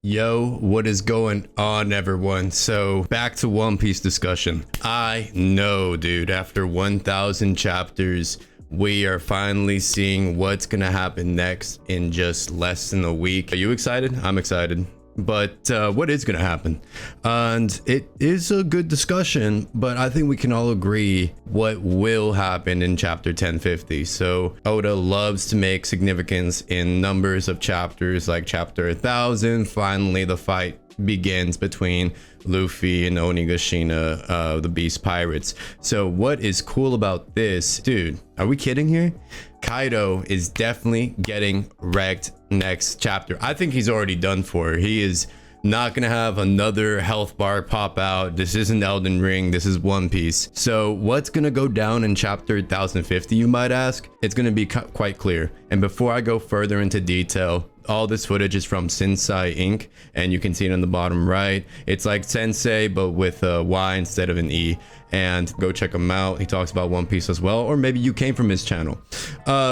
Yo, what is going on, everyone? So back to One Piece discussion. I know, dude, after 1,000 chapters, we are finally seeing what's gonna happen next in just less than a week. Are you excited? I'm excited. But what is going to happen? And it is a good discussion, but I think we can all agree what will happen in chapter 1050. So Oda loves to make significance in numbers of chapters, like chapter 1000. Finally, the fight begins between Luffy and Onigashima, the Beast Pirates. So what is cool about this, dude? Are we kidding here? Kaido is definitely getting wrecked next chapter. I think he's already done for. He is not gonna have another health bar pop out. This isn't Elden Ring, this is One Piece. So what's gonna go down in chapter 1050, you might ask? It's gonna be quite clear. And before I go further into detail, all this footage is from Sensei Inc. and you can see it on the bottom right. It's like Sensei, but with a Y instead of an E. And go check him out. He talks about One Piece as well, or maybe you came from his channel.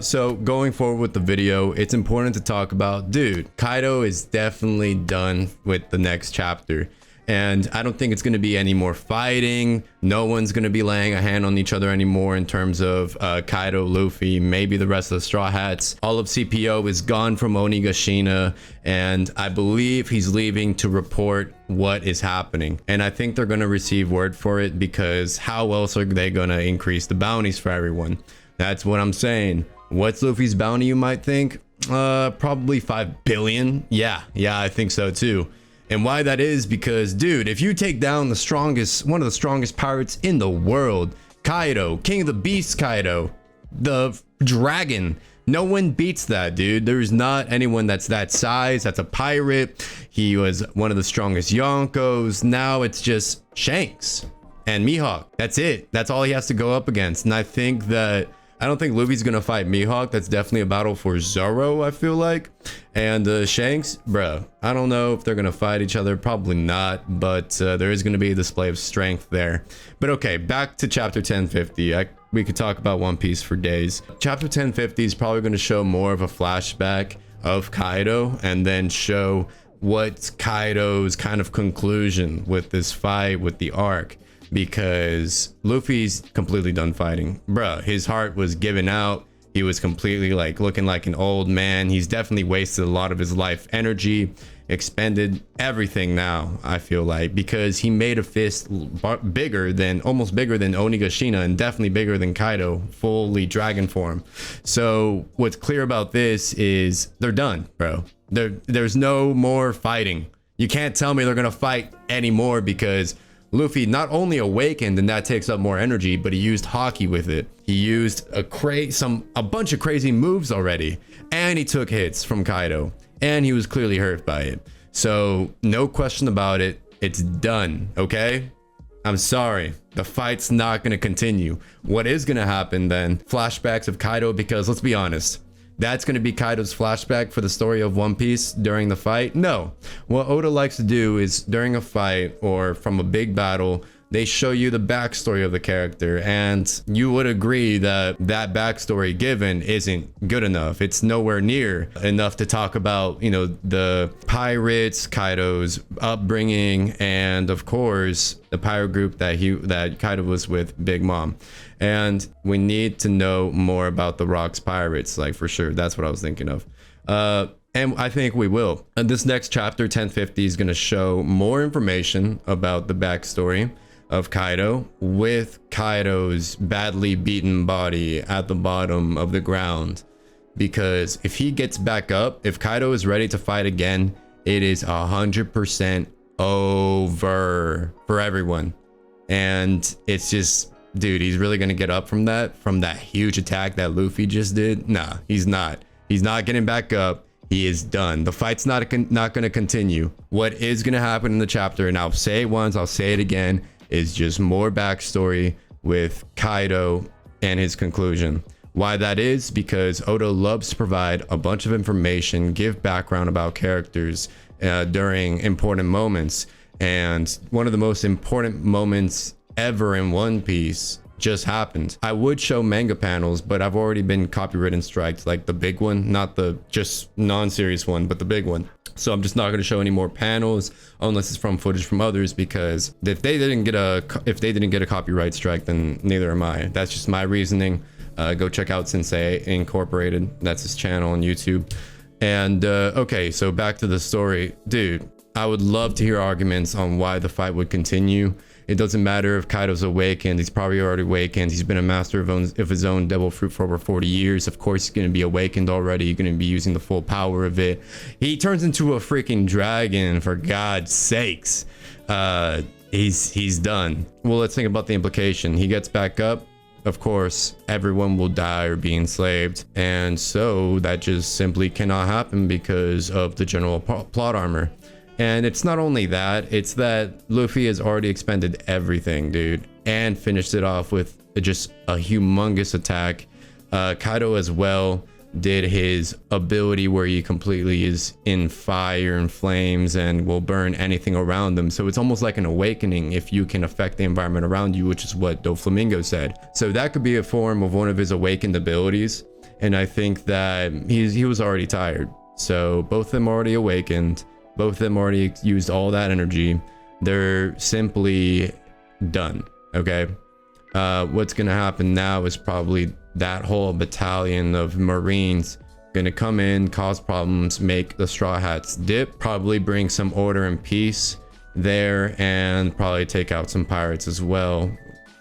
So going forward with the video, it's important to talk about, dude, Kaido is definitely done with the next chapter. And I don't think it's going to be any more fighting. No one's going to be laying a hand on each other anymore in terms of Kaido, Luffy, maybe the rest of the Straw Hats. All of CPO is gone from Onigashima, and I believe he's leaving to report what is happening. And I think they're going to receive word for it, because how else are they going to increase the bounties for everyone? That's what I'm saying. What's Luffy's bounty, you might think? Probably 5 billion. Yeah, I think so too. And why that is because, dude, if you take down one of the strongest pirates in the world, Kaido, King of the Beasts Kaido, the dragon, no one beats that, dude. There's not anyone that's that size, that's a pirate. He was one of the strongest Yonkos. Now it's just Shanks and Mihawk. That's it. That's all he has to go up against. And I don't think Luffy's gonna fight Mihawk. That's definitely a battle for Zoro, I feel like. And Shanks, bro, I don't know if they're gonna fight each other. Probably not, but there is gonna be a display of strength there. But okay, back to chapter 1050. We could talk about One Piece for days. Chapter 1050 is probably gonna show more of a flashback of Kaido, and then show what's Kaido's kind of conclusion with this fight, with the arc. Because Luffy's completely done fighting, bruh. His heart was given out. He was completely like looking like an old man. He's definitely wasted a lot of his life energy, expended everything now, I feel like, because he made a fist almost bigger than Onigashima, and definitely bigger than Kaido, fully dragon form. So what's clear about this is they're done, bro. There's no more fighting. You can't tell me they're gonna fight anymore, because Luffy not only awakened, and that takes up more energy, but he used Haki with it. He used a bunch of crazy moves already, and he took hits from Kaido, and he was clearly hurt by it. So no question about it, it's done. Okay, I'm sorry, the fight's not going to continue. What is going to happen then? Flashbacks of Kaido, because let's be honest, that's going to be Kaido's flashback for the story of One Piece during the fight? No. What Oda likes to do is during a fight or from a big battle, they show you the backstory of the character, and you would agree that that backstory given isn't good enough. It's nowhere near enough to talk about, you know, the pirates, Kaido's upbringing, and of course the pirate group that Kaido was with, Big Mom. And we need to know more about the Rocks pirates, like, for sure. That's what I was thinking of. And I think we will. And this next chapter, 1050, is going to show more information about the backstory of Kaido, with Kaido's badly beaten body at the bottom of the ground. Because if he gets back up, if Kaido is ready to fight again, it is 100% over for everyone. And it's just, dude, he's really gonna get up from that huge attack that Luffy just did? Nah, he's not. He's not getting back up. He is done. The fight's not gonna continue. What is gonna happen in the chapter, and I'll say it once, I'll say it again, is just more backstory with Kaido and his conclusion. Why that is? Because Oda loves to provide a bunch of information, give background about characters during important moments. And one of the most important moments ever in One Piece just happened. I would show manga panels, but I've already been copyright striked, like the big one, not the just non-serious one, but the big one. So I'm just not going to show any more panels unless it's from footage from others, because if they didn't get a copyright strike, then neither am I. That's just my reasoning. Go check out Sensei Incorporated. That's his channel on YouTube. And okay, so back to the story. Dude, I would love to hear arguments on why the fight would continue. It doesn't matter if Kaido's awakened. He's probably already awakened. He's been a master of his own devil fruit for over 40 years. Of course, he's going to be awakened already. He's going to be using the full power of it. He turns into a freaking dragon, for God's sakes. He's done. Well, let's think about the implication. He gets back up. Of course, everyone will die or be enslaved. And so that just simply cannot happen because of the general plot armor. And it's not only that, it's that Luffy has already expended everything, dude, and finished it off with just a humongous attack. Kaido as well did his ability where he completely is in fire and flames and will burn anything around him. So it's almost like an awakening if you can affect the environment around you, which is what Doflamingo said. So that could be a form of one of his awakened abilities. And I think that he was already tired. So both of them already awakened. Both of them already used all that energy. They're simply done. Okay. What's gonna happen now is probably that whole battalion of Marines gonna come in, cause problems, make the Straw Hats dip, probably bring some order and peace there, and probably take out some pirates as well,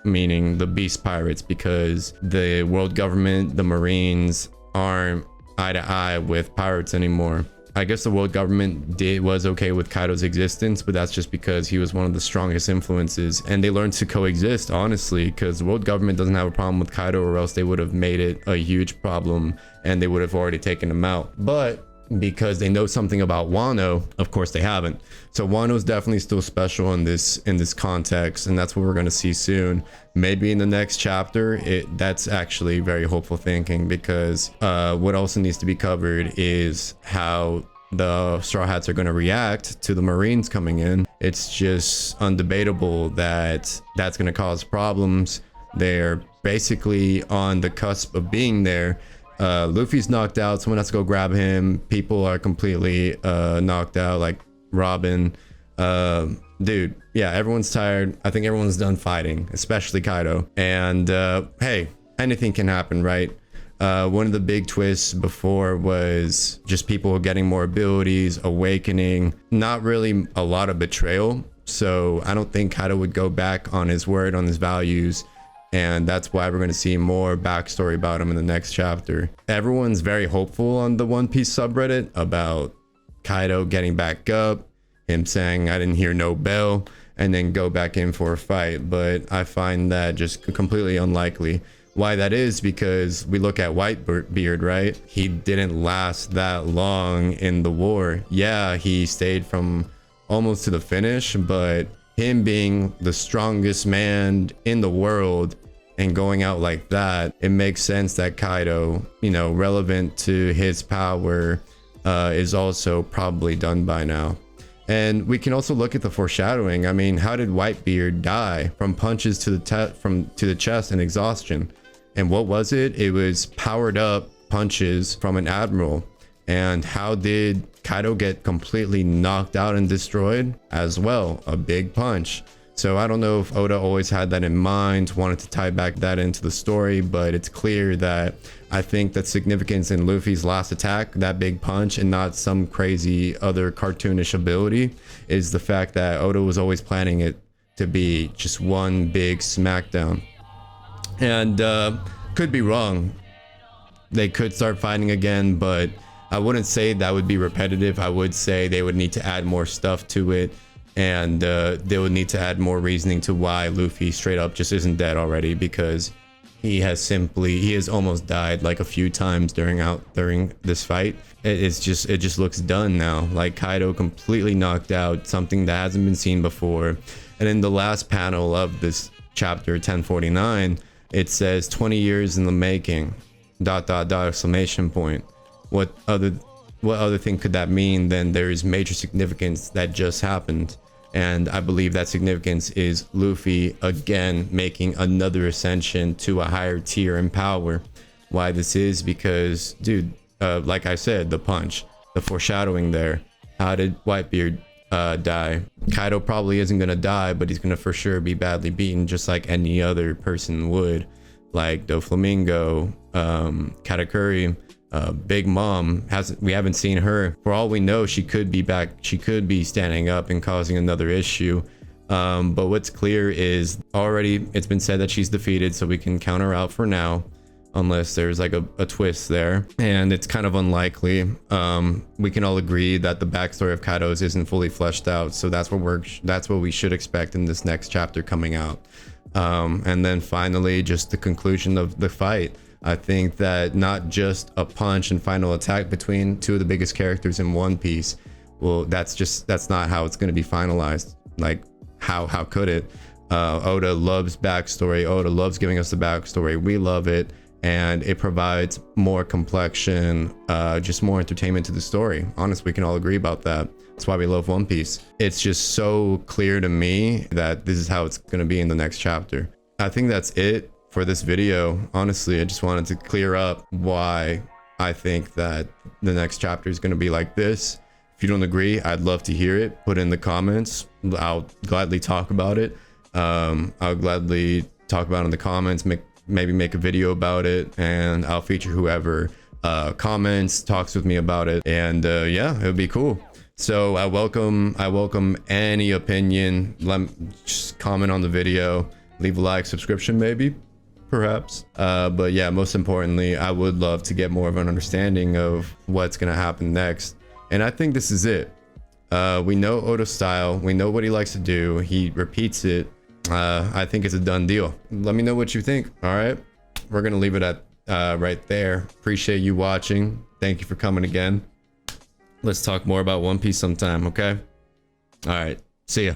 meaning the beast pirates, because the world government, the Marines, aren't eye to eye with pirates anymore. I guess the world government was okay with Kaido's existence, but that's just because he was one of the strongest influences, and they learned to coexist, honestly, because the world government doesn't have a problem with Kaido, or else they would have made it a huge problem and they would have already taken him out. But because they know something about Wano, of course they haven't. So Wano's definitely still special in this context, and that's what we're going to see soon. Maybe in the next chapter. That's actually very hopeful thinking, because what also needs to be covered is how the Straw Hats are going to react to the Marines coming in. It's just undebatable that that's going to cause problems. They're basically on the cusp of being there. Luffy's knocked out. Someone has to go grab him. People are completely knocked out, like Robin. Dude, yeah, everyone's tired. I think everyone's done fighting, especially Kaido. And hey, anything can happen, right? One of the big twists before was just people getting more abilities, awakening, not really a lot of betrayal. So I don't think Kaido would go back on his word, on his values. And that's why we're going to see more backstory about him in the next chapter. Everyone's very hopeful on the One Piece subreddit about Kaido getting back up, him saying, I didn't hear no bell, and then go back in for a fight. But I find that just completely unlikely. Why that is, because we look at Whitebeard, right? He didn't last that long in the war. Yeah, he stayed from almost to the finish, but him being the strongest man in the world and going out like that, it makes sense that Kaido, you know, relevant to his power, is also probably done by now. And we can also look at the foreshadowing. I mean, how did Whitebeard die? From punches to the chest and exhaustion. And what was it? It was powered up punches from an admiral. And how did Kaido get completely knocked out and destroyed? As well, a big punch. So I don't know if Oda always had that in mind, wanted to tie back that into the story, but it's clear that I think that significance in Luffy's last attack, that big punch, and not some crazy other cartoonish ability, is the fact that Oda was always planning it to be just one big smackdown. And could be wrong. They could start fighting again, but I wouldn't say that would be repetitive. I would say they would need to add more stuff to it, and they would need to add more reasoning to why Luffy straight up just isn't dead already, because he has almost died like a few times during this fight. It just looks done now. Like Kaido completely knocked out, something that hasn't been seen before. And in the last panel of this chapter 1049, it says 20 years in the making, ... exclamation point. What other thing could that mean than there is major significance that just happened? And I believe that significance is Luffy again making another ascension to a higher tier in power. Why this is because, dude, like I said, the punch, the foreshadowing there, How did Whitebeard die? Kaido probably isn't gonna die, but he's gonna for sure be badly beaten, just like any other person would, like Doflamingo, Katakuri, Big Mom. We haven't seen her. For all we know, she could be back. She could be standing up and causing another issue. But what's clear is already it's been said that she's defeated, so we can count her out for now, unless there's like a twist there, and it's kind of unlikely. We can all agree that the backstory of Kaido's isn't fully fleshed out, so that's what we should expect in this next chapter coming out. And then finally, just the conclusion of the fight. I think that not just a punch and final attack between two of the biggest characters in One Piece, well, that's not how it's going to be finalized. Like, how could it? Oda loves backstory. Oda loves giving us the backstory. We love it, and it provides more complexion, just more entertainment to the story. Honestly, we can all agree about that. That's why we love One Piece. It's just so clear to me that this is how it's going to be in the next chapter. I think that's it for this video. Honestly, I just wanted to clear up why I think that the next chapter is going to be like this. If you don't agree, I'd love to hear it. Put in the comments. I'll gladly talk about it. I'll gladly talk about it in the comments, maybe make a video about it, and I'll feature whoever comments, talks with me about it, and yeah, it would be cool. So I welcome any opinion. Just comment on the video, leave a like, subscription maybe, perhaps. But yeah, most importantly, I would love to get more of an understanding of what's gonna happen next. And I think this is it. We know Oda's style. We know what he likes to do. He repeats it. I think it's a done deal. Let me know what you think. All right, we're gonna leave it at right there. Appreciate you watching. Thank you for coming again. Let's talk more about One Piece sometime, okay? All right, see ya.